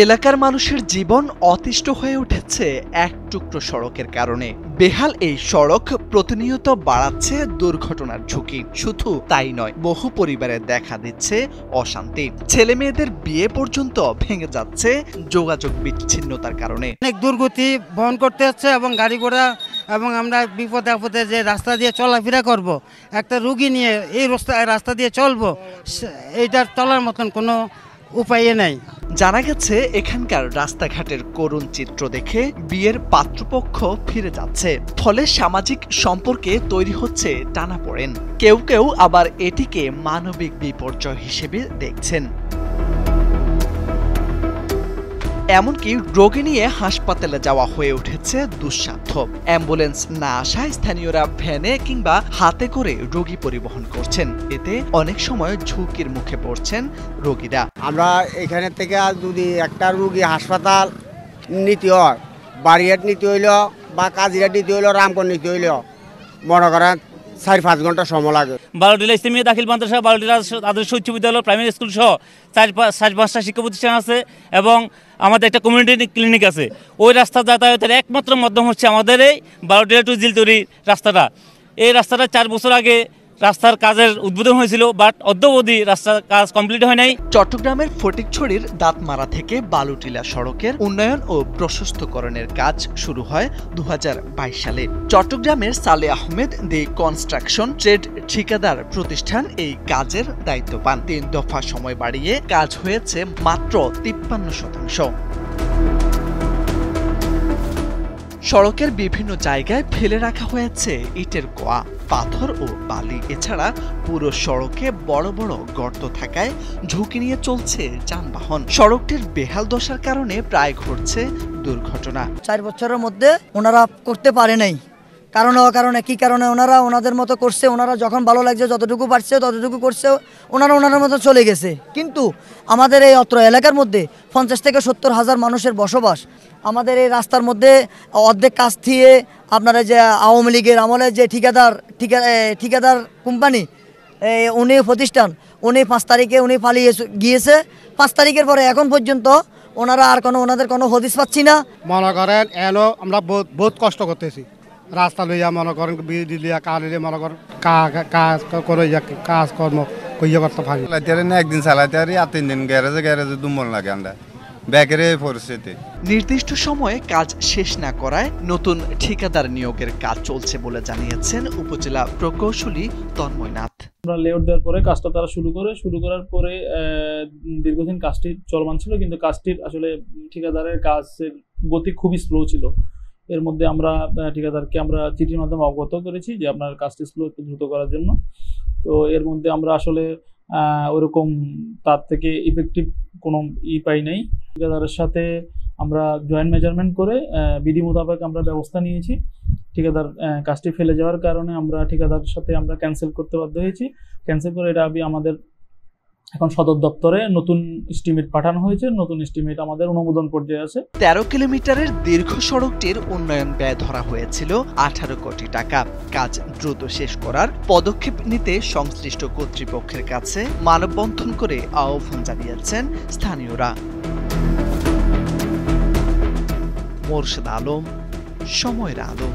এলাকার মানুষের জীবন অতিষ্ঠ হয়ে উঠেছে এক টুকরো সড়কের কারণে। বেহাল এই সড়ক প্রতিনিয়ত বাড়াচ্ছে দুর্ঘটনার ঝুঁকি। শুধু তাই নয়, বহু পরিবারে দেখা দিচ্ছে অশান্তি। ছেলে মেয়েদের বিয়ে পর্যন্ত ভেঙে যাচ্ছে যোগাযোগ বিচ্ছিন্নতার কারণে। অনেক দুর্গতি বহন করতে হচ্ছে এবং গাড়ি ঘোড়া এবং আমরা বিপদে আপদে যে রাস্তা দিয়ে চলাফেরা করব, একটা রুগী নিয়ে এই রাস্তা দিয়ে চলবো, এইটার চলার মতন কোনো উপায় নেই। জানা গেছে এখানকার রাস্তাঘাটের করুণ চিত্র দেখে বিয়ের পাত্রপক্ষ ফিরে যাচ্ছে। ফলে সামাজিক সম্পর্কে তৈরি হচ্ছে টানাপোড়েন। কেউ কেউ আবার এটিকে মানবিক বিপর্যয় হিসেবে দেখছেন। এমনকি রোগী নিয়ে হাসপাতালে যাওয়া হয়ে উঠেছে দুঃসাধ্য। অ্যাম্বুলেন্স না আসায় স্থানীয়রা ভ্যানে কিংবা হাতে করে রোগী পরিবহন করছেন। এতে অনেক সময় ঝুঁকির মুখে পড়ছেন রোগীরা। আমরা এখানে থেকে যদি একটা রোগী হাসপাতাল নিতে হয়, বাড়িয়াট নিতে হইল বা কাজিরাট নিতে হইল, রামগঞ্জ নিতে হইল, মনে করেন 4-5 ঘন্টা সময় লাগে। বারোটিলা ইসলামিয়া দাখিল মাদ্রাসা, বারোটিলা আদর্শ উচ্চ বিদ্যালয়, প্রাইমারি স্কুল সহ 4-5টা শিক্ষা প্রতিষ্ঠান আছে এবং আমাদের একটা কমিউনিটি ক্লিনিক আছে। ওই রাস্তা যাতায়াতের একমাত্র মাধ্যম হচ্ছে আমাদের এই বারোটিলা টু জিলতরি রাস্তাটা। এই রাস্তাটা 4 বছর আগে রাস্তার কাজের উদ্বোধন হয়েছিল, বাট অদ্যাবধি রাস্তার কাজ কমপ্লিট হয় নাই। চট্টগ্রামের ফটিকছড়ির দাঁতমারা থেকে বালুটিলা সড়কের উন্নয়ন ও প্রশস্তকরণের কাজ শুরু হয় 2022 সালে। চট্টগ্রামের সালে আহমেদ দি কনস্ট্রাকশন ট্রেড ঠিকাদার প্রতিষ্ঠান এই কাজের দায়িত্ব পান। 3 দফা সময় বাড়িয়ে কাজ হয়েছে মাত্র 53%। সড়কের বিভিন্ন জায়গায় ফেলে রাখা হয়েছে ইটের কোয়া, পাথর ও বালি। এছাড়া পুরো সড়কে বড় বড় গর্ত থাকায় ঝুঁকি নিয়ে চলছে যানবাহন। সড়কটির বেহাল দশার কারণে প্রায় ঘটছে দুর্ঘটনা। 4 বছরের মধ্যে ওনারা করতে পারে নাই। কারণে কি কারণে ওনারা ওনাদের মতো করছে, ওনারা যখন ভালো লাগছে যতটুকু পারছে ততটুকু করছে, ওনারা ওনাদের মতো চলে গেছে। কিন্তু আমাদের এই অত্র এলাকার মধ্যে 50 থেকে 70 হাজার মানুষের বসবাস। আমাদের এই রাস্তার মধ্যে অর্ধেক কাজ দিয়ে আপনারা যে আওয়ামী লীগের আমলে যে ঠিকাদার কোম্পানি, উনি প্রতিষ্ঠান, উনি 5 তারিখে উনি পালিয়ে গিয়েছে। 5 তারিখের পরে এখন পর্যন্ত ওনারা আর ওনাদের কোনো হদিস পাচ্ছি না। মনে করেন এলো আমরা বহুত কষ্ট করতেছি রাস্তা লইয়া, মনে করেন বিড়ি লিয়া কালিলে মনে করেন কাজ করে কাজকর্ম কইয়া করতে পারি না। একদিন চালাইতে পারি আর 3 দিন গ্যারেজে দুমল লাগে। আমরা ব্যাকেরে পরিস্থিতি নির্দিষ্ট সময়ে কাজ শেষ না করায় নতুন ঠিকাদার নিয়োগের কাজ চলছে বলে জানিয়েছেন উপজেলা প্রকৌশলী তন্ময় নাথ। আমরা লেআউট দেওয়ার পরে কাজটা তারা শুরু করার পরে দীর্ঘদিন কাজটি চলমান ছিল, কিন্তু কাজটির আসলে ঠিকাদারের কাজের গতি খুবই স্লো ছিল। এর মধ্যে আমরা ঠিকাদারকে আমরা চিঠির মাধ্যমে অবগত করেছি যে আপনার কাজটি স্লো একটু দ্রুত করার জন্য। তো এর মধ্যে আমরা আসলে ওরকম তার থেকে ইফেক্টিভ কোনো পাই নাই। ঠিকাদারের সাথে আমরা জয়েন্ট মেজারমেন্ট করে বিধি মোতাবেক আমরা ব্যবস্থা নিয়েছি। ঠিকাদার কাজটি ফেলে যাওয়ার কারণে আমরা ঠিকাদারের সাথে আমরা ক্যান্সেল করতে বাধ্য হয়েছি। ক্যান্সেল করে এটা আমাদের এখন সদর দপ্তরে নতুন এস্টিমেট পাঠানো হয়েছে। নতুন এস্টিমেট আমাদের অনুমোদন পর্যায়ে আছে। 13 কিলোমিটারের দীর্ঘ সড়কটির উন্নয়ন ব্যয় ধরা হয়েছিল 18 কোটি টাকা। কাজ দ্রুত শেষ করার পদক্ষেপ নিতে সংশ্লিষ্ট কর্তৃপক্ষের কাছে মানববন্ধন করে আহ্বান জানিয়েছেন স্থানীয়রা। মোরশেদ আলম, সময়ের আলো।